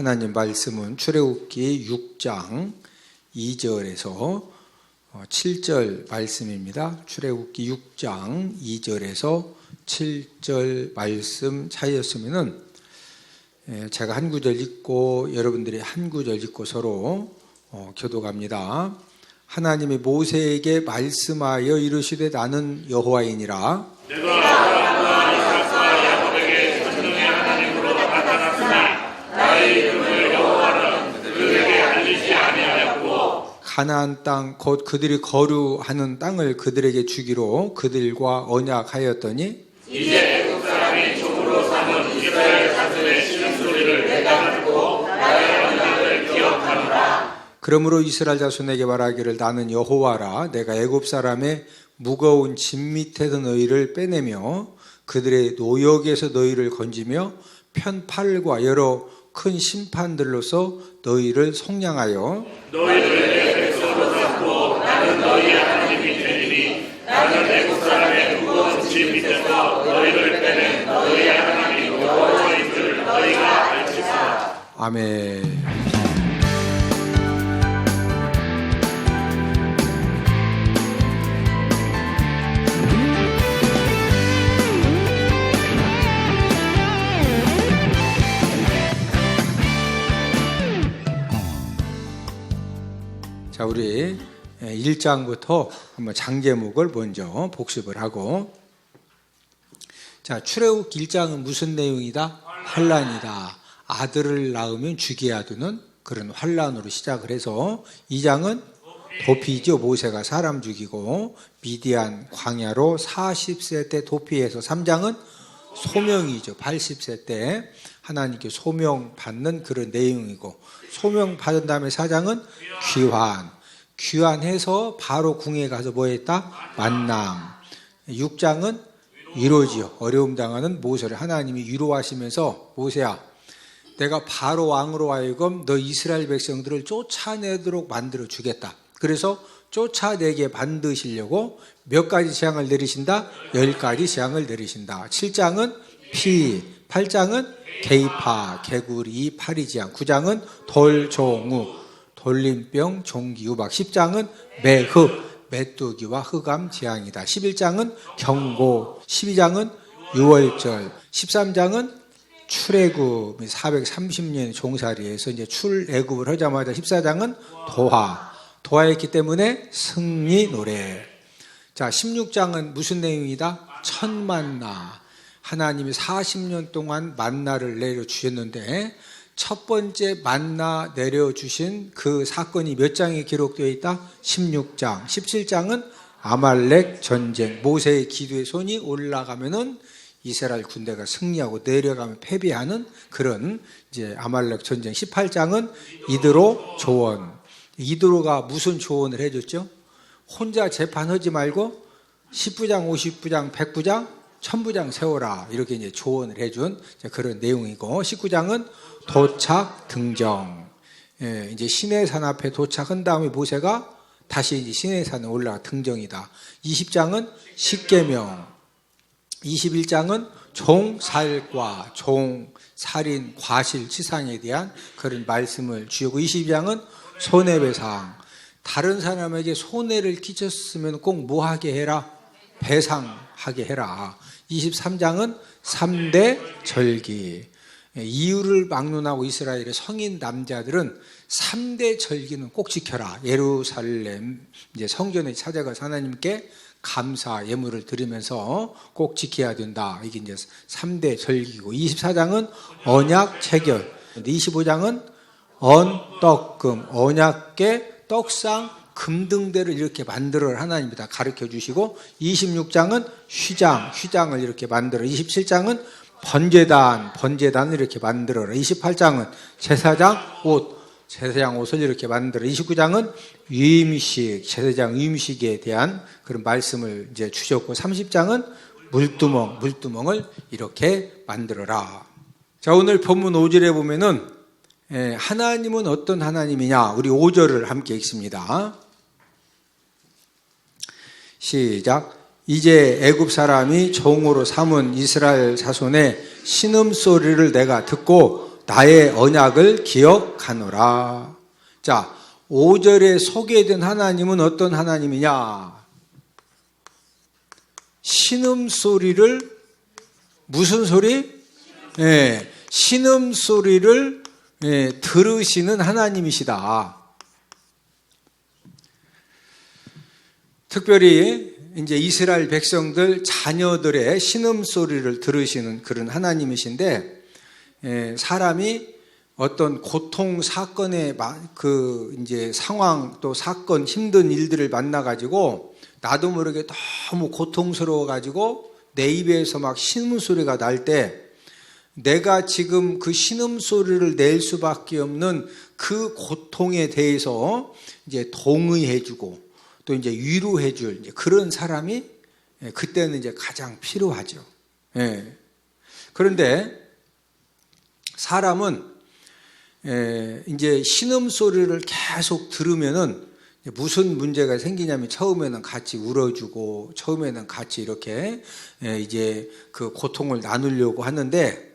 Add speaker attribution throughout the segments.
Speaker 1: 하나님 말씀은 출애굽기 6장 2절에서 7절 말씀입니다. 출애굽기 6장 2절에서 7절 말씀 차이였으면은 제가 한 구절 읽고 여러분들이 한 구절 읽고 서로 교독합니다. 하나님이 모세에게 말씀하여 이르시되 나는 여호와이니라.
Speaker 2: 내가 아브라함과 이삭과 야곱에게 전능의 하나님으로 나타났으나 나의 이름을 여호와는 그들에게 알리지 아니하였고
Speaker 1: 가나안 땅 곧 그들이 거류하는 땅을 그들에게 주기로 그들과 언약하였더니
Speaker 2: 이제 애굽 사람이 종으로 삼은 이스라엘 자손의 신음소리를 내가 듣고 나의 언약을 기억하노라.
Speaker 1: 그러므로 이스라엘 자손에게 말하기를 나는 여호와라. 내가 애굽 사람의 무거운 짐 밑에서 너희를 빼내며 그들의 노역에서 너희를 건지며 편팔과 여러 큰 심판들로서 너희를 속량하여
Speaker 2: 너희를 내 백성으로 삼고 나는 너희의 하나님이 되리니 나는 애굽 사람의 무거운 짐 밑에서 너희를 빼낸 너희의 하나님 여호와인 줄 너희가 알지라.
Speaker 1: 아멘. 자, 우리 1장부터 한번 장제목을 먼저 복습을 하고, 자, 출애굽기 1장은 무슨 내용이다? 환란이다. 아들을 낳으면 죽여야 되는 그런 환란으로 시작을 해서 2장은 도피죠. 모세가 사람 죽이고 미디안 광야로 40세 때 도피해서 3장은 소명이죠. 80세 때 하나님께 소명 받는 그런 내용이고, 소명 받은 다음에 4장은 귀환해서 바로 궁에 가서 뭐 했다? 만남. 6장은 위로지요. 어려움 당하는 모세를 하나님이 위로하시면서 모세야, 내가 바로 왕으로 하여금 너 이스라엘 백성들을 쫓아내도록 만들어 주겠다. 그래서 쫓아내게 만드시려고 몇 가지 재앙을 내리신다? 10가지 재앙을 내리신다. 7장은 피, 8장은 개이파, 개구리, 파리지향, 9장은 돌종우, 돌림병, 종기, 유박, 10장은 매흑, 메뚜기와 흑암 재앙이다. 11장은 경고, 12장은 유월절, 13장은 출애굽 430년 종살이에서 이제 출애굽을 하자마자 14장은 도하했기 때문에 승리 노래. 자, 16장은 무슨 내용이다? 천만나. 하나님이 40년 동안 만나를 내려주셨는데 첫 번째 만나 내려주신 그 사건이 몇 장에 기록되어 있다? 16장. 17장은 아말렉 전쟁. 모세의 기도의 손이 올라가면은 이스라엘 군대가 승리하고 내려가면 패배하는 그런 이제 아말렉 전쟁. 18장은 이드로 조언. 이드로가 무슨 조언을 해줬죠? 혼자 재판하지 말고 10부장, 50부장, 100부장, 1000부장 세워라. 이렇게 이제 조언을 해준 그런 내용이고, 19장은 도착 등정. 이제 시내산 앞에 도착한 다음에 모세가 다시 이제 시내산에 올라가 등정이다. 20장은 십계명. 21장은 종살과 종살인 과실 치상에 대한 그런 말씀을 주고, 22장은 손해배상. 다른 사람에게 손해를 끼쳤으면 꼭 뭐하게 해라? 배상하게 해라. 23장은 3대 절기. 이유를 막론하고 이스라엘의 성인 남자들은 3대 절기는 꼭 지켜라. 예루살렘 이제 성전에 찾아가서 하나님께 감사 예물을 드리면서 꼭 지켜야 된다. 이게 이제 3대 절기고, 24장은 언약 체결. 25장은 언떡금, 언약계 떡상 금등대를 이렇게 만들어 하나님이 다 가르쳐 주시고, 26장은 휘장을 이렇게 만들어. 27장은 번제단을 이렇게 만들어라. 28장은 제사장 옷을 이렇게 만들어. 29장은 유임식, 제사장 유임식에 대한 그런 말씀을 이제 주셨고, 30장은 물두멍을 이렇게 만들어라. 자, 오늘 본문 5절에 보면은 하나님은 어떤 하나님이냐? 우리 5절을 함께 읽습니다. 시작. 이제 애굽 사람이 종으로 삼은 이스라엘 자손의 신음소리를 내가 듣고 나의 언약을 기억하노라. 자, 5절에 소개된 하나님은 어떤 하나님이냐? 신음소리를, 무슨 소리? 예, 신음소리를 들으시는 하나님이시다. 특별히 이제 이스라엘 백성들 자녀들의 신음소리를 들으시는 그런 하나님이신데, 사람이 어떤 고통 사건의 그 이제 상황 또 사건 힘든 일들을 만나 가지고 나도 모르게 너무 고통스러워 가지고 내 입에서 막 신음소리가 날 때 내가 지금 그 신음소리를 낼 수밖에 없는 그 고통에 대해서 이제 동의해주고 또 이제 위로해줄 그런 사람이 그때는 이제 가장 필요하죠. 그런데 사람은 이제 신음소리를 계속 들으면은 무슨 문제가 생기냐면 처음에는 같이 울어주고 처음에는 같이 이렇게 이제 그 고통을 나누려고 하는데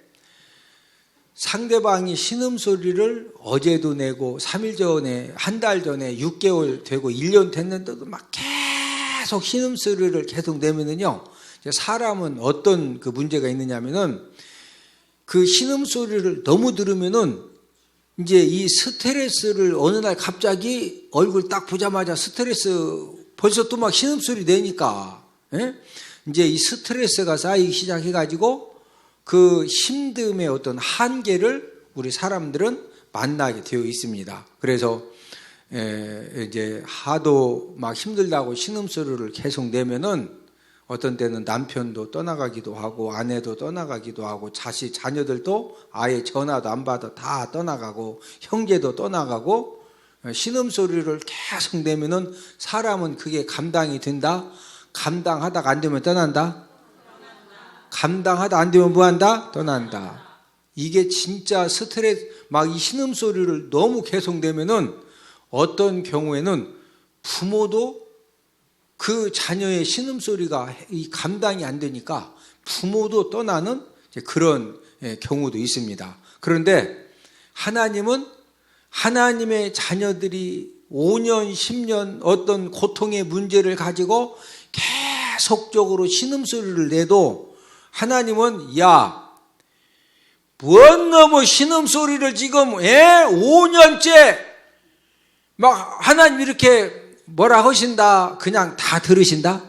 Speaker 1: 상대방이 신음소리를 어제도 내고 3일 전에, 한 달 전에, 6개월 되고 1년 됐는데도 막 계속 신음소리를 계속 내면은요, 사람은 어떤 그 문제가 있느냐면은 그 신음소리를 너무 들으면은 이제 이 스트레스를 어느 날 갑자기 얼굴 딱 보자마자 스트레스 벌써 또 막 신음소리 내니까, 이제 이 스트레스가 쌓이기 시작해가지고 그 힘듦의 어떤 한계를 우리 사람들은 만나게 되어 있습니다. 그래서 이제 하도 막 힘들다고 신음소리를 계속 내면은 어떤 때는 남편도 떠나가기도 하고 아내도 떠나가기도 하고 자녀들도 아예 전화도 안 받아 다 떠나가고 형제도 떠나가고 신음소리를 계속 내면은 사람은 그게 감당이 된다? 감당하다가 안 되면 떠난다? 감당하다 안 되면 뭐 한다? 떠난다. 이게 진짜 스트레스, 막 이 신음소리를 너무 계속 내면은 어떤 경우에는 부모도 그 자녀의 신음소리가 감당이 안 되니까 부모도 떠나는 그런 경우도 있습니다. 그런데 하나님은 하나님의 자녀들이 5년, 10년 어떤 고통의 문제를 가지고 계속적으로 신음소리를 내도 하나님은 뭔 놈의 신음소리를 지금 5년째 막 하나님 이렇게 뭐라 하신다 그냥 다 들으신다?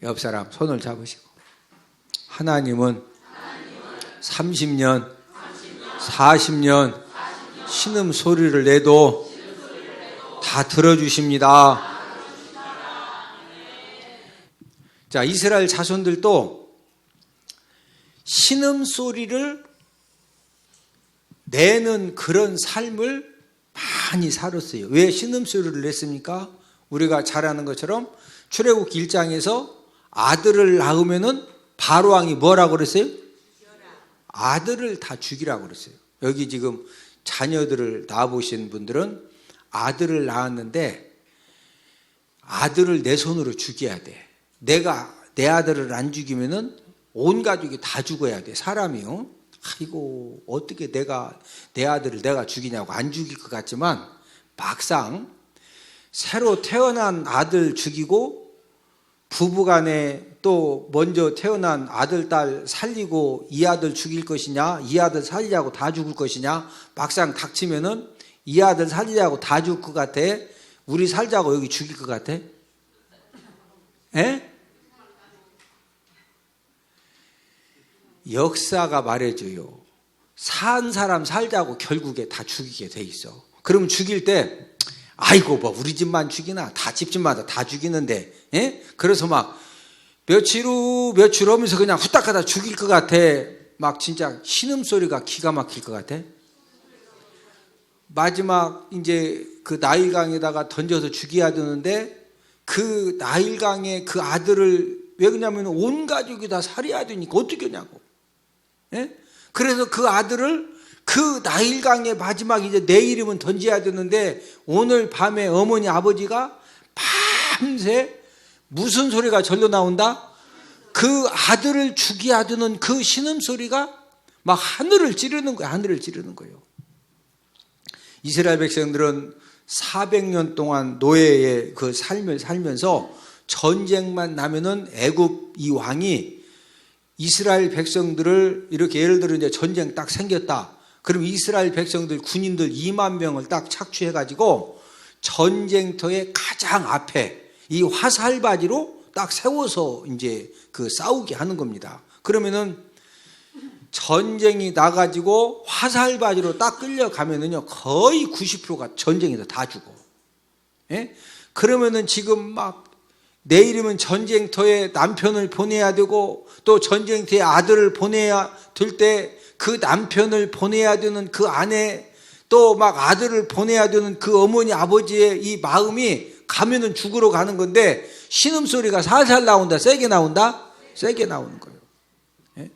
Speaker 1: 옆 사람 손을 잡으시고 하나님은 30년 40년 신음소리를 내도 다 들어주십니다. 자, 이스라엘 자손들도 신음소리를 내는 그런 삶을 많이 살았어요. 왜 신음소리를 냈습니까? 우리가 잘 아는 것처럼 출애굽기 1장에서 아들을 낳으면은 바로왕이 뭐라고 그랬어요? 아들을 다 죽이라고 그랬어요. 여기 지금 자녀들을 낳아보신 분들은 아들을 낳았는데 아들을 내 손으로 죽여야 돼. 내가 내 아들을 안 죽이면은 온 가족이 다 죽어야 돼. 사람이요. 아이고 어떻게 내 아들을 내가 죽이냐고 안 죽일 것 같지만 막상 새로 태어난 아들 죽이고 부부간에 또 먼저 태어난 아들 딸 살리고 이 아들 죽일 것이냐 이 아들 살리자고 다 죽을 것이냐 막상 닥치면은 이 아들 살리자고 다 죽을 것 같아? 우리 살자고 여기 죽일 것 같아? 역사가 말해줘요. 산 사람 살자고 결국에 다 죽이게 돼 있어. 그러면 죽일 때 아이고 뭐 우리 집만 죽이나 다 집집마다 다 죽이는데 그래서 막 며칠 후 하면서 그냥 후딱 하다 죽일 것 같아. 막 진짜 신음소리가 기가 막힐 것 같아. 마지막 이제 그 나일강에다가 던져서 죽여야 되는데 그 나일강의 그 아들을 왜 그러냐면 온 가족이 다 살해야 되니까 어떻게 하냐고. 그래서 그 아들을 그 나일강의 마지막 이제 내일이면 던져야 되는데 오늘 밤에 어머니 아버지가 밤새 무슨 소리가 절로 나온다? 그 아들을 죽여야 되는 그 신음소리가 막 하늘을 찌르는 거예요. 하늘을 찌르는 거예요. 이스라엘 백성들은 400년 동안 노예의 그 삶을 살면서 전쟁만 나면은 애굽 이 왕이 이스라엘 백성들을 이렇게 예를 들어 이제 전쟁 딱 생겼다. 그럼 이스라엘 백성들 군인들 2만 명을 딱 착취해 가지고 전쟁터의 가장 앞에 이 화살바지로 딱 세워서 이제 그 싸우게 하는 겁니다. 그러면은 전쟁이 나가지고 화살바지로 딱 끌려가면은요 거의 90%가 전쟁에서 다 죽어. 예? 그러면은 지금 막 내일이면 전쟁터에 남편을 보내야 되고 또 전쟁터에 아들을 보내야 될 때 그 남편을 보내야 되는 그 아내 또 막 아들을 보내야 되는 그 어머니 아버지의 이 마음이 가면은 죽으러 가는 건데 신음소리가 살살 나온다. 세게 나온다? 세게 나오는 거예요. 예?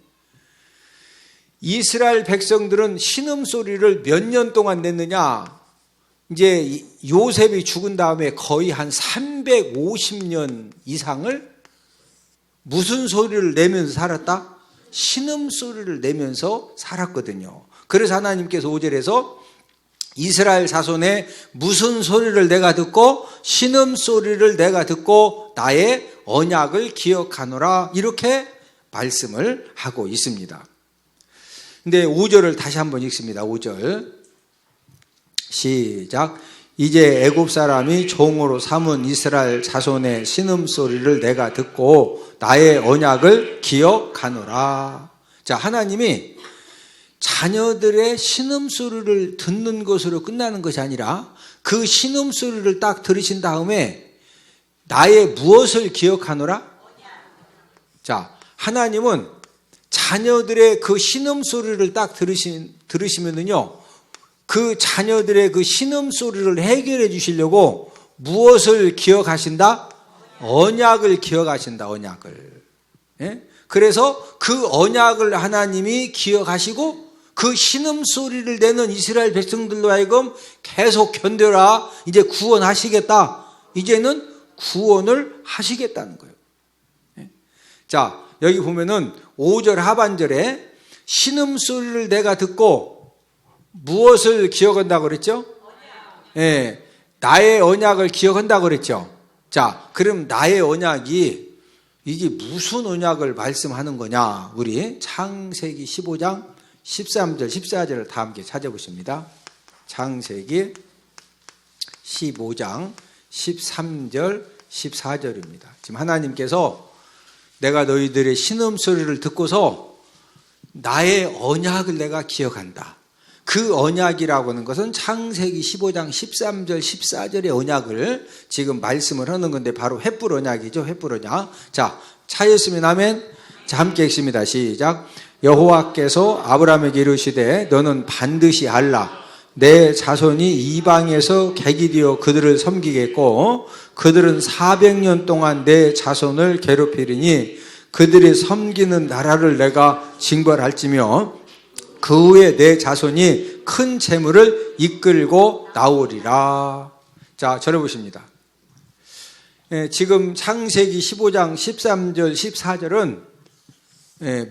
Speaker 1: 이스라엘 백성들은 신음소리를 몇 년 동안 냈느냐? 이제 요셉이 죽은 다음에 거의 한 350년 이상을 무슨 소리를 내면서 살았다? 신음소리를 내면서 살았거든요. 그래서 하나님께서 5절에서 이스라엘 자손의 무슨 소리를 내가 듣고 신음소리를 내가 듣고 나의 언약을 기억하노라 이렇게 말씀을 하고 있습니다. 근데 5절을 다시 한번 읽습니다. 5절 시작. 이제 애굽 사람이 종으로 삼은 이스라엘 자손의 신음소리를 내가 듣고 나의 언약을 기억하노라. 자, 하나님이 자녀들의 신음소리를 듣는 것으로 끝나는 것이 아니라 그 신음소리를 딱 들으신 다음에 나의 무엇을 기억하노라? 자, 하나님은 자녀들의 그 신음소리를 딱 들으시면은요 그 자녀들의 그 신음소리를 해결해 주시려고 무엇을 기억하신다? 언약을 기억하신다. 언약을. 예? 그래서 그 언약을 하나님이 기억하시고 그 신음소리를 내는 이스라엘 백성들로 하여금 계속 견뎌라. 이제 구원하시겠다. 이제는 구원을 하시겠다는 거예요. 예? 자, 여기 보면은 5절 하반절에 신음소리를 내가 듣고 무엇을 기억한다고 그랬죠? 예, 나의 언약을 기억한다고 그랬죠? 자, 그럼 나의 언약이 이게 무슨 언약을 말씀하는 거냐? 우리 창세기 15장 13절, 14절을 다 함께 찾아보십니다. 창세기 15장 13절, 14절입니다. 지금 하나님께서 내가 너희들의 신음소리를 듣고서 나의 언약을 내가 기억한다. 그 언약이라고 하는 것은 창세기 15장 13절 14절의 언약을 지금 말씀을 하는 건데 바로 횃불 언약이죠. 횃불 언약. 자, 찾으시면 아멘. 자, 함께 읽습니다. 시작. 여호와께서 아브라함에게 이르시되 너는 반드시 알라. 내 자손이 이방에서 객이 되어 그들을 섬기겠고 그들은 400년 동안 내 자손을 괴롭히리니 그들이 섬기는 나라를 내가 징벌할지며 그 후에 내 자손이 큰 재물을 이끌고 나오리라. 자, 저려보십니다. 지금 창세기 15장 13절 14절은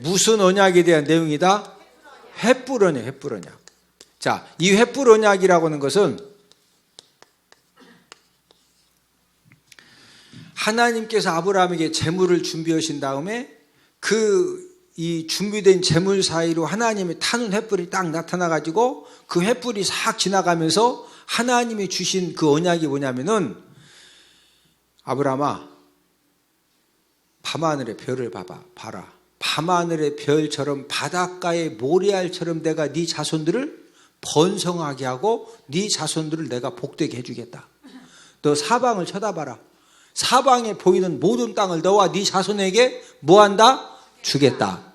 Speaker 1: 무슨 언약에 대한 내용이다? 횃불 언약, 횃불 언약. 자, 이 횃불 언약이라고 하는 것은 하나님께서 아브라함에게 재물을 준비하신 다음에 이 준비된 재물 사이로 하나님의 타는 횃불이 딱 나타나가지고 그 횃불이 싹 지나가면서 하나님이 주신 그 언약이 뭐냐면은 아브라함아 밤하늘의 별을 봐라. 밤하늘의 별처럼 바닷가의 모래알처럼 내가 네 자손들을 번성하게 하고 네 자손들을 내가 복되게 해주겠다. 너 사방을 쳐다봐라. 사방에 보이는 모든 땅을 너와 네 자손에게 뭐한다? 주겠다.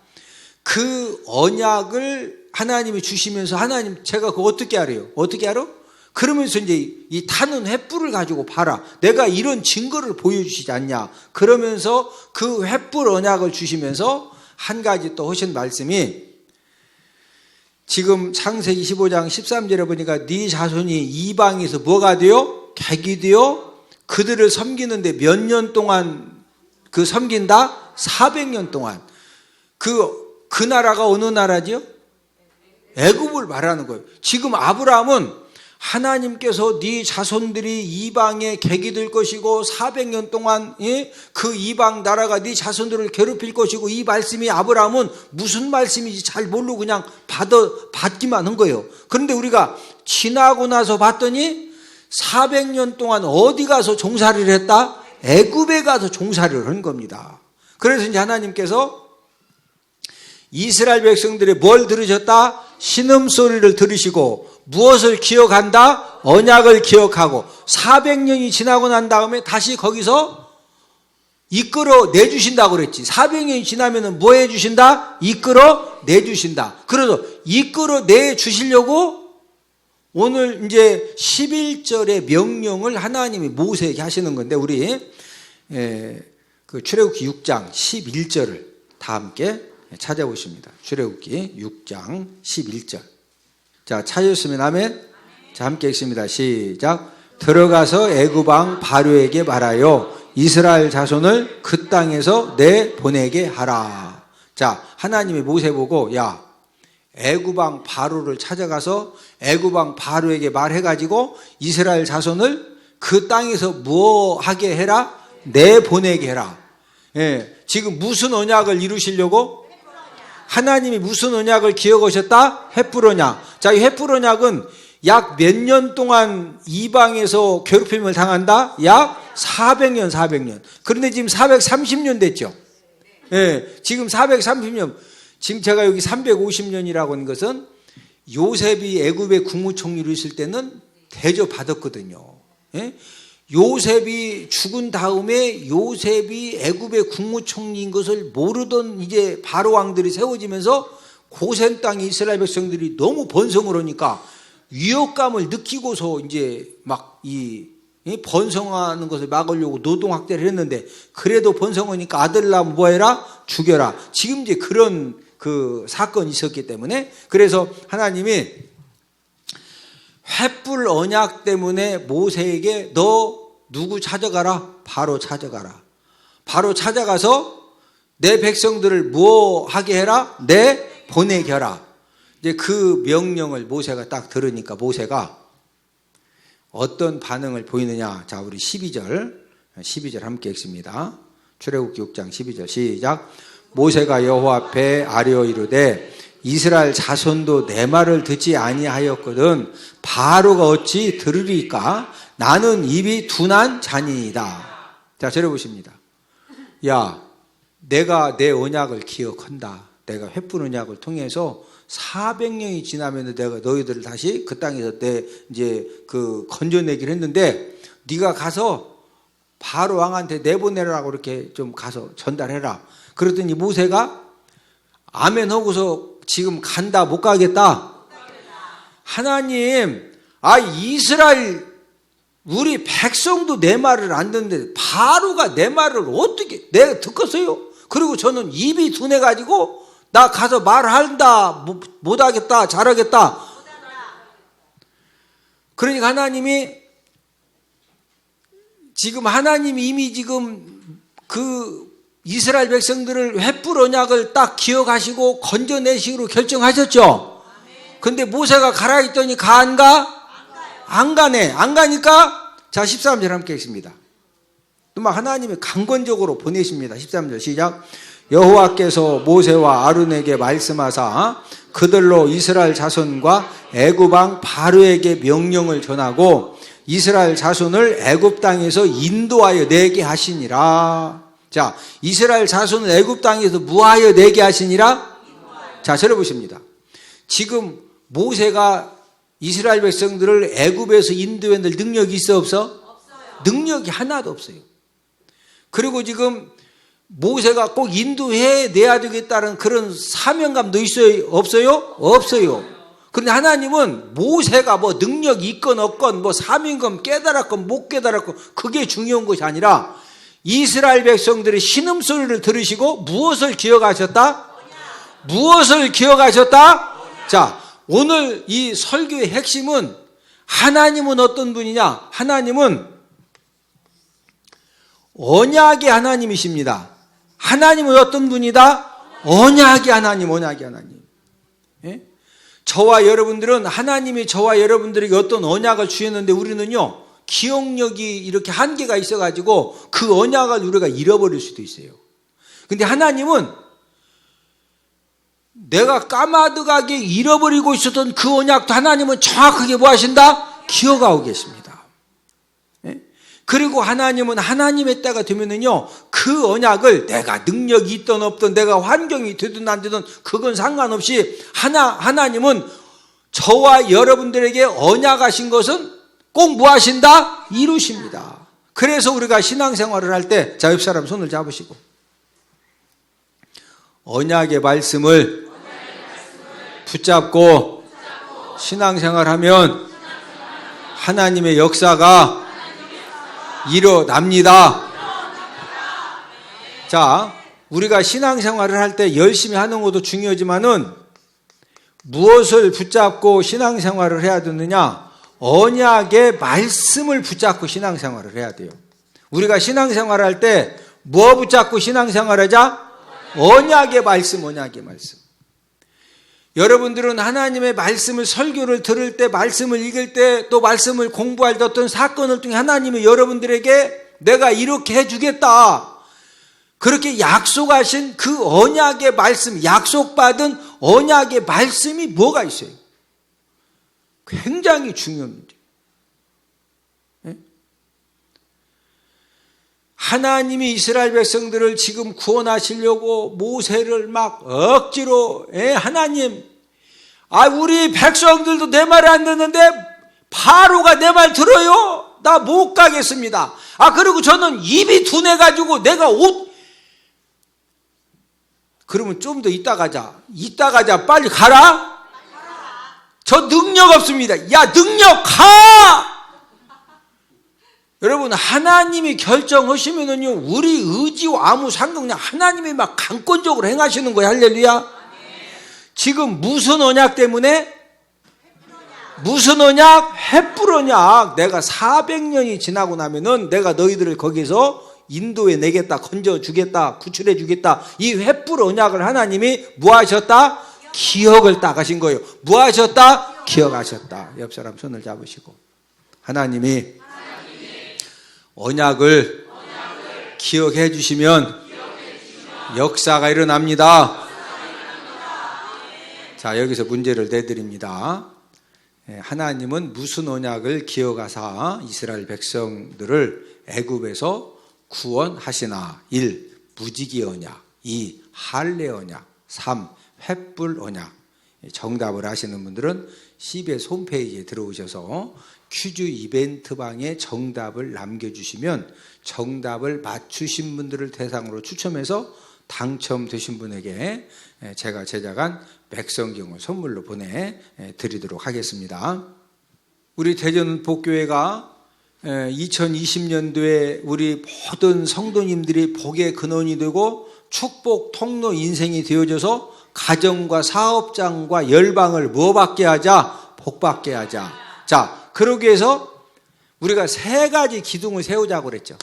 Speaker 1: 그 언약을 하나님이 주시면서 하나님 제가 그거 어떻게 알아요? 어떻게 알아? 그러면서 이제 이 타는 횃불을 가지고 봐라. 내가 이런 증거를 보여주시지 않냐. 그러면서 그 횃불 언약을 주시면서 한 가지 또 하신 말씀이 지금 창세기 15장 13절에 보니까 네 자손이 이방에서 뭐가 되어? 객이 되어 그들을 섬기는데 몇 년 동안 섬긴다? 400년 동안. 그 나라가 어느 나라지요? 애굽을 말하는 거예요. 지금 아브라함은 하나님께서 네 자손들이 이방에 객이 될 것이고 400년 동안 그 이방 나라가 네 자손들을 괴롭힐 것이고, 이 말씀이 아브라함은 무슨 말씀인지 잘 모르고 그냥 받기만 한 거예요. 그런데 우리가 지나고 나서 봤더니 400년 동안 어디 가서 종살이를 했다? 애굽에 가서 종살이를 한 겁니다. 그래서 이제 하나님께서 이스라엘 백성들이 뭘 들으셨다? 신음소리를 들으시고, 무엇을 기억한다? 언약을 기억하고, 400년이 지나고 난 다음에 다시 거기서 이끌어 내주신다고 그랬지. 400년이 지나면 뭐 해주신다? 이끌어 내주신다. 그래서 이끌어 내주시려고 오늘 이제 11절의 명령을 하나님이 모세에게 하시는 건데, 우리 그 출애굽기 6장 11절을 다 함께 찾아보십니다. 출애굽기 6장 11절. 자, 찾으셨으면 아멘. 자, 함께 읽습니다. 시작. 들어가서 애굽 왕 바로에게 말하여 이스라엘 자손을 그 땅에서 내보내게 하라. 자, 하나님이 모세 보고, 야, 애굽 왕 바로를 찾아가서 애굽 왕 바로에게 말해가지고 이스라엘 자손을 그 땅에서 뭐 하게 해라? 내보내게 해라. 예, 지금 무슨 언약을 이루시려고? 하나님이 무슨 언약을 기억하셨다? 횃불 언약. 자, 이 횃불 언약은 약 몇 년 동안 이방에서 괴롭힘을 당한다? 약 400년. 그런데 지금 430년 됐죠. 예, 지금 430년. 지금 제가 여기 350년이라고 하는 것은 요셉이 애굽의 국무총리로 있을 때는 대접받았거든요. 예? 요셉이 죽은 다음에 요셉이 애굽의 국무총리인 것을 모르던 이제 바로 왕들이 세워지면서 고센 땅의 이스라엘 백성들이 너무 번성을 하니까 위협감을 느끼고서 이제 막 이 번성하는 것을 막으려고 노동학대를 했는데, 그래도 번성하니까 아들 낳으면 뭐 해라? 죽여라. 지금 이제 그런 그 사건이 있었기 때문에, 그래서 하나님이 횃불 언약 때문에 모세에게 너 누구 찾아가라? 바로 찾아가라. 바로 찾아가서 내 백성들을 뭐 하게 해라? 내 보내게 하라. 이제 그 명령을 모세가 딱 들으니까 모세가 어떤 반응을 보이느냐? 자, 우리 12절 함께 읽습니다. 출애굽기 6장 12절 시작. 모세가 여호와 앞에 아뢰어 이르되 이스라엘 자손도 내 말을 듣지 아니하였거든 바로가 어찌 들으리까? 나는 입이 둔한 자니이다. 자, 들어보십니다. 야, 내가 내 언약을 기억한다. 내가 횃불 언약을 통해서 400년이 지나면 내가 너희들을 다시 그 땅에서 이제 그 건져내기를 했는데, 네가 가서 바로 왕한테 내보내라고 이렇게 좀 가서 전달해라. 그랬더니 모세가 아멘 하고서 지금 간다, 못 가겠다. 하나님, 이스라엘 우리 백성도 내 말을 안 듣는데 바로가 내 말을 어떻게 내가 듣겠어요? 그리고 저는 입이 둔해가지고 나 가서 말한다, 못하겠다, 잘하겠다. 그러니까 하나님이 이미 지금 그 이스라엘 백성들을 횃불 언약을 딱 기억하시고 건져내시기로 결정하셨죠. 근데 모세가 가라 했더니 가 안 가? 안 가네. 안 가니까 자, 13절 함께 읽습니다. 또 막 하나님이 강권적으로 보내십니다. 13절 시작. 여호와께서 모세와 아론에게 말씀하사 그들로 이스라엘 자손과 애굽 왕 바로에게 명령을 전하고 이스라엘 자손을 애굽 땅에서 인도하여 내게 하시니라. 자, 이스라엘 자손을 애굽 땅에서 무하여 내게 하시니라. 자, 들어보십니다. 지금 모세가 이스라엘 백성들을 애굽에서 인도해낼 능력이 있어 없어? 없어요. 능력이 하나도 없어요. 그리고 지금 모세가 꼭 인도해 내야 되겠다는 그런 사명감도 있어요? 없어요? 없어요. 그런데 하나님은 모세가 뭐 능력이 있건 없건 뭐 사명감 깨달았건 못 깨달았건 그게 중요한 것이 아니라 이스라엘 백성들의 신음소리를 들으시고 무엇을 기억하셨다? 무엇을 기억하셨다? 자, 오늘 이 설교의 핵심은 하나님은 어떤 분이냐? 하나님은 언약의 하나님이십니다. 하나님은 어떤 분이다? 언약의 하나님, 언약의 하나님. 예? 저와 여러분들은 하나님이 저와 여러분들에게 어떤 언약을 주셨는데 우리는요, 기억력이 이렇게 한계가 있어가지고 그 언약을 우리가 잃어버릴 수도 있어요. 근데 하나님은 내가 까마득하게 잃어버리고 있었던 그 언약도 하나님은 정확하게 뭐 하신다? 기억하고 계십니다. 예? 그리고 하나님은 하나님의 때가 되면은요, 그 언약을 내가 능력이 있든 없든 내가 환경이 되든 안 되든 그건 상관없이 하나님은 저와 여러분들에게 언약하신 것은 꼭 뭐 하신다? 이루십니다. 그래서 우리가 신앙생활을 할 때, 자, 옆 사람 손을 잡으시고 언약의 말씀을 붙잡고 신앙생활하면 하나님의 역사가 일어납니다. 자, 우리가 신앙생활을 할 때 열심히 하는 것도 중요하지만은 무엇을 붙잡고 신앙생활을 해야 되느냐? 언약의 말씀을 붙잡고 신앙생활을 해야 돼요. 우리가 신앙생활을 할 때 뭐 붙잡고 신앙생활하자? 언약의 말씀, 언약의 말씀. 여러분들은 하나님의 말씀을 설교를 들을 때, 말씀을 읽을 때, 또 말씀을 공부할 때 어떤 사건을 통해 하나님이 여러분들에게 내가 이렇게 해주겠다, 그렇게 약속하신 그 언약의 말씀, 약속받은 언약의 말씀이 뭐가 있어요? 굉장히 중요한 문제. 하나님이 이스라엘 백성들을 지금 구원하시려고 모세를 막 억지로, 하나님, 우리 백성들도 내 말을 안 듣는데 바로가 내 말 들어요? 나 못 가겠습니다. 그리고 저는 입이 둔해가지고 내가 그러면 좀 더 이따 가자. 빨리 가라? 저 능력 없습니다. 야, 능력 가! 여러분, 하나님이 결정하시면은요, 우리 의지와 아무 상관없냐. 하나님이 막 강권적으로 행하시는 거예요. 할렐루야. 지금 무슨 언약 때문에? 무슨 언약? 횃불 언약. 내가 400년이 지나고 나면은 내가 너희들을 거기서 인도해 내겠다, 건져 주겠다, 구출해 주겠다. 이 횃불 언약을 하나님이 뭐 하셨다? 기억을 딱 하신 거예요. 뭐 하셨다? 기억하셨다. 옆 사람 손을 잡으시고, 하나님이 언약을 기억해 주시면 역사가 일어납니다. 자, 여기서 문제를 내드립니다. 하나님은 무슨 언약을 기억하사 이스라엘 백성들을 애굽에서 구원하시나? 1. 무지개 언약, 2. 할례 언약, 3. 횃불 언약. 정답을 아시는 분들은 CBS 홈페이지에 들어오셔서 퀴즈 이벤트 방에 정답을 남겨주시면 정답을 맞추신 분들을 대상으로 추첨해서 당첨되신 분에게 제가 제작한 백성경을 선물로 보내드리도록 하겠습니다. 우리 대전 복교회가 2020년도에 우리 모든 성도님들이 복의 근원이 되고 축복 통로 인생이 되어져서 가정과 사업장과 열방을 뭐 받게 하자? 복 받게 하자. 자, 그러기 위해서 우리가 3가지 기둥을 세우자고 그랬죠.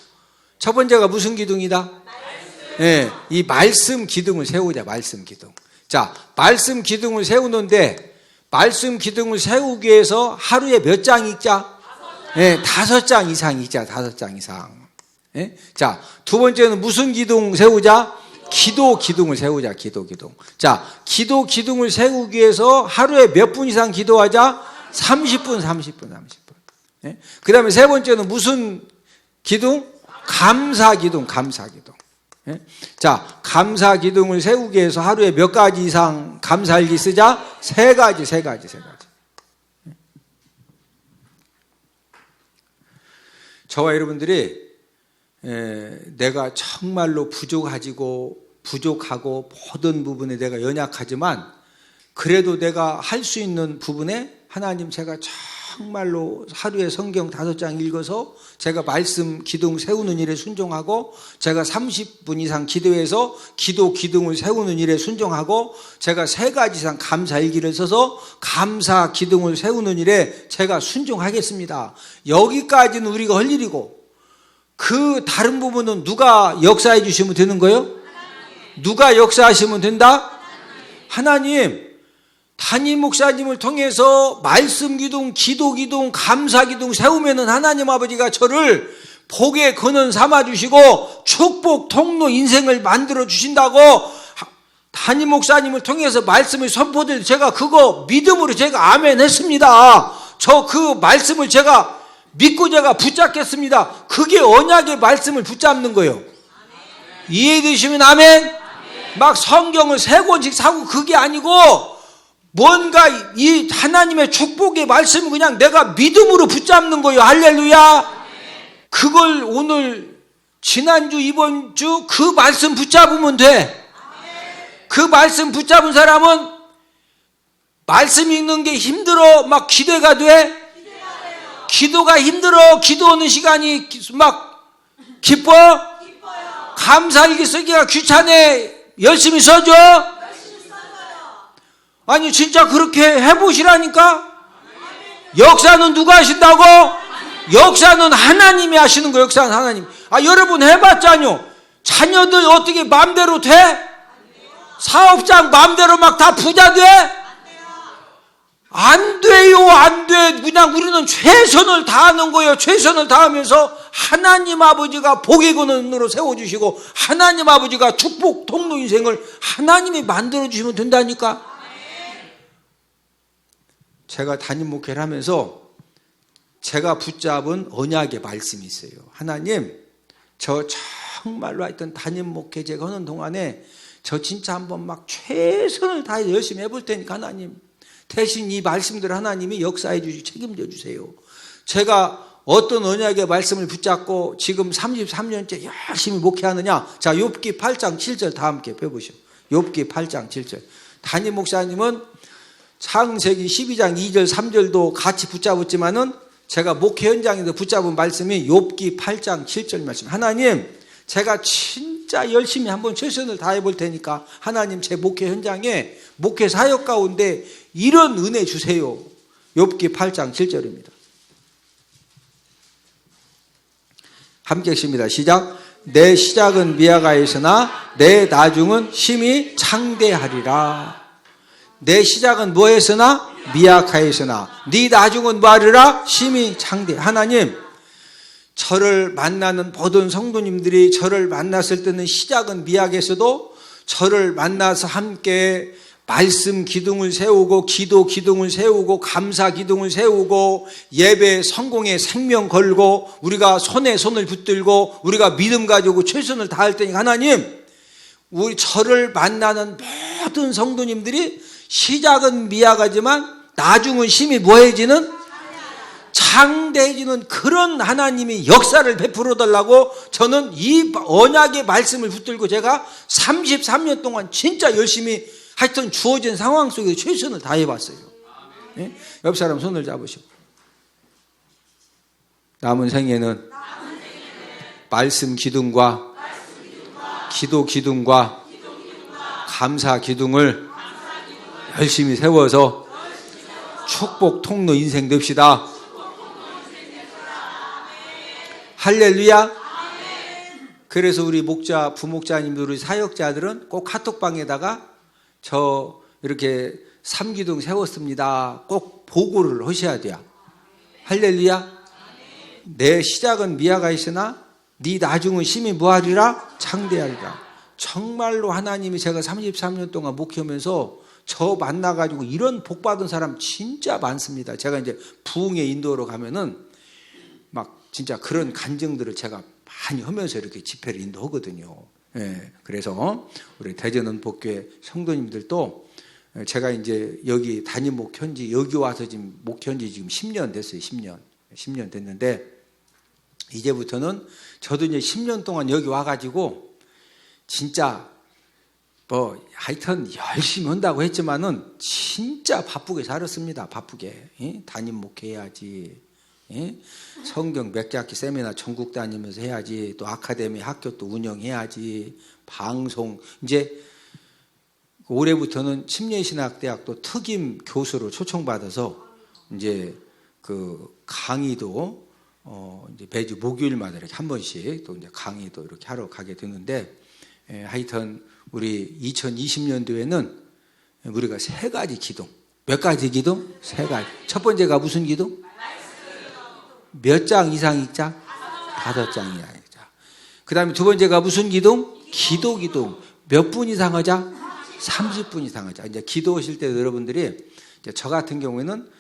Speaker 1: 첫 번째가 무슨 기둥이다? 이 말씀 기둥을 세우자. 말씀 기둥. 자, 말씀 기둥을 세우는데, 말씀 기둥을 세우기 위해서 하루에 몇 장 읽자? 5장 이상 읽자. 5장 이상. 자, 두 번째는 무슨 기둥 세우자? 기도 기둥을 세우자. 기도 기둥. 자, 기도 기둥을 세우기 위해서 하루에 몇 분 이상 기도하자? 30분. 그 다음에 세 번째는 무슨 기둥? 감사 기둥. 자, 감사 기둥을 세우기 위해서 하루에 몇 가지 이상 감사일기 쓰자? 3가지. 저와 여러분들이 내가 정말로 부족하고 모든 부분에 내가 연약하지만 그래도 내가 할 수 있는 부분에 하나님, 제가 정말로 하루에 성경 5장 읽어서 제가 말씀 기둥 세우는 일에 순종하고, 제가 30분 이상 기도해서 기도 기둥을 세우는 일에 순종하고, 제가 3가지 이상 감사 일기를 써서 감사 기둥을 세우는 일에 제가 순종하겠습니다. 여기까지는 우리가 할 일이고, 그 다른 부분은 누가 역사해 주시면 되는 거예요? 누가 역사하시면 된다? 하나님. 담임 목사님을 통해서 말씀 기둥, 기도 기둥, 감사 기둥 세우면은 하나님 아버지가 저를 복의 근원 삼아주시고 축복 통로 인생을 만들어 주신다고 담임 목사님을 통해서 말씀을 선포될 제가 그거 믿음으로 제가 아멘 했습니다. 저 그 말씀을 제가 믿고 제가 붙잡겠습니다. 그게 언약의 말씀을 붙잡는 거예요. 이해되시면 아멘? 막 성경을 3권씩 사고 그게 아니고 뭔가 이 하나님의 축복의 말씀을 그냥 내가 믿음으로 붙잡는 거예요. 할렐루야. 그걸 오늘 지난주 이번주 그 말씀 붙잡으면 돼. 그 말씀 붙잡은 사람은 말씀 읽는 게 힘들어 막 기대가 돼. 기도가 힘들어 기도하는 시간이 막 기뻐. 감사일기 쓰기가 귀찮아 열심히 써줘. 아니 진짜 그렇게 해보시라니까. 역사는 누가 하신다고? 역사는 하나님이 하시는 거예요. 역사는 하나님. 여러분 해봤잖요. 자녀들 어떻게 마음대로 돼? 사업장 마음대로 막 다 부자 돼? 안 돼요. 안 돼. 그냥 우리는 최선을 다하는 거예요. 최선을 다하면서 하나님 아버지가 복의 근원으로 세워주시고 하나님 아버지가 축복 통로 인생을 하나님이 만들어주시면 된다니까. 제가 담임 목회를 하면서 제가 붙잡은 언약의 말씀이 있어요. 하나님, 저 정말로 하여튼 담임 목회 제가 하는 동안에 저 진짜 한번 막 최선을 다해 열심히 해볼 테니까 하나님 대신 이 말씀들 하나님이 역사해 주시고 책임져 주세요. 제가 어떤 언약의 말씀을 붙잡고 지금 33년째 열심히 목회하느냐. 자, 욥기 8장 7절 다 함께 펴보시오. 욥기 8장 7절. 담임 목사님은 창세기 12장 2절 3절도 같이 붙잡았지만은 제가 목회 현장에서 붙잡은 말씀이 욥기 8장 7절 말씀. 하나님, 제가 진짜 열심히 한번 최선을 다해 볼 테니까 하나님 제 목회 현장에 목회 사역 가운데 이런 은혜 주세요. 욥기 8장 7절입니다. 함께 읽습니다. 시작. 내 시작은 미약하였으나 내 나중은 심히 창대하리라. 내 시작은 뭐했으나 미약하였으나 네 나중은 뭐하리라? 심히 창대. 하나님, 저를 만나는 모든 성도님들이 저를 만났을 때는 시작은 미약했어도 저를 만나서 함께 말씀 기둥을 세우고 기도 기둥을 세우고 감사 기둥을 세우고 예배 성공에 생명 걸고 우리가 손에 손을 붙들고 우리가 믿음 가지고 최선을 다할 테니까 하나님, 우리 저를 만나는 모든 성도님들이 시작은 미약하지만 나중은 심히 뭐해지는? 창대해지는 그런 하나님이 역사를 베풀어 달라고 저는 이 언약의 말씀을 붙들고 제가 33년 동안 진짜 열심히 하여튼 주어진 상황 속에 최선을 다해봤어요. 네? 옆 사람 손을 잡으시고 남은 생에는 말씀 기둥과 기도 기둥과 감사 기둥을 열심히 세워서 축복 통로 인생 됩시다. 할렐루야. 그래서 우리 목자, 부목자님들, 우리 사역자들은 꼭 카톡방에다가 저 이렇게 3기둥 세웠습니다. 꼭 보고를 하셔야 돼요. 할렐루야. 내 시작은 미약하 있으나 네 나중은 심히 뭐하리라? 창대하리라. 정말로 하나님이 제가 33년 동안 목회하면서 저 만나가지고 이런 복 받은 사람 진짜 많습니다. 제가 이제 부흥의 인도로 가면은 막 진짜 그런 간증들을 제가 많이 하면서 이렇게 집회를 인도하거든요. 예, 그래서 우리 대전은 복교회 성도님들도 제가 이제 여기 담임 목현지 여기 와서 지금 목현지 지금 10년 됐어요. 10년 됐는데 이제부터는 저도 이제 10년 동안 여기 와가지고 진짜 뭐 하여튼 열심히 한다고 했지만은 진짜 바쁘게 살았습니다. 바쁘게. 예? 담임 목회해야지. 예? 성경 맥주학기 세미나 전국 다니면서 해야지. 또 아카데미 학교 또 운영해야지. 방송. 이제 올해부터는 침례신학대학도 특임 교수로 초청받아서 이제 그 강의도 이제 매주 목요일마다 이렇게 한 번씩 또 이제 강의도 이렇게 하러 가게 되는데 하여튼 우리 2020년도에는 우리가 3가지 기둥, 몇 가지 기도? 3가지. 첫 번째가 무슨 기도? 몇 장 이상 읽자? 5장 이상 읽자. 그 다음에 두 번째가 무슨 기도? 기도. 몇 분 이상 하자? 30분 이상 하자. 이제 기도하실 때 여러분들이 이제 저 같은 경우에는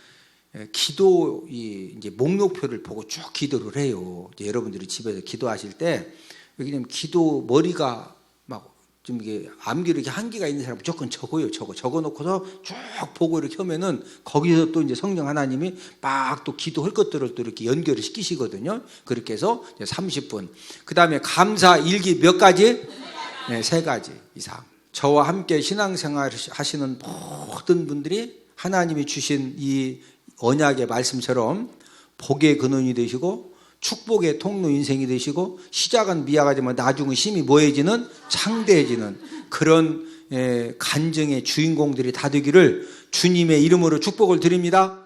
Speaker 1: 기도 이제 목록표를 보고 쭉 기도를 해요. 이제 여러분들이 집에서 기도하실 때 여기 기도 머리가 막 좀 이게 암기로 이렇게 한계가 있는 사람 무조건 적어요. 적어놓고서 쭉 보고 이렇게 하면은 거기서 또 이제 성령 하나님이 막 또 기도할 것들을 또 이렇게 연결을 시키시거든요. 그렇게 해서 이제 30분. 그 다음에 감사 일기 몇 가지? 네, 3가지 이상. 저와 함께 신앙생활 하시는 모든 분들이 하나님이 주신 이 언약의 말씀처럼 복의 근원이 되시고 축복의 통로 인생이 되시고 시작은 미약하지만 나중은 심히 뭐해지는 창대해지는 그런 간증의 주인공들이 다 되기를 주님의 이름으로 축복을 드립니다.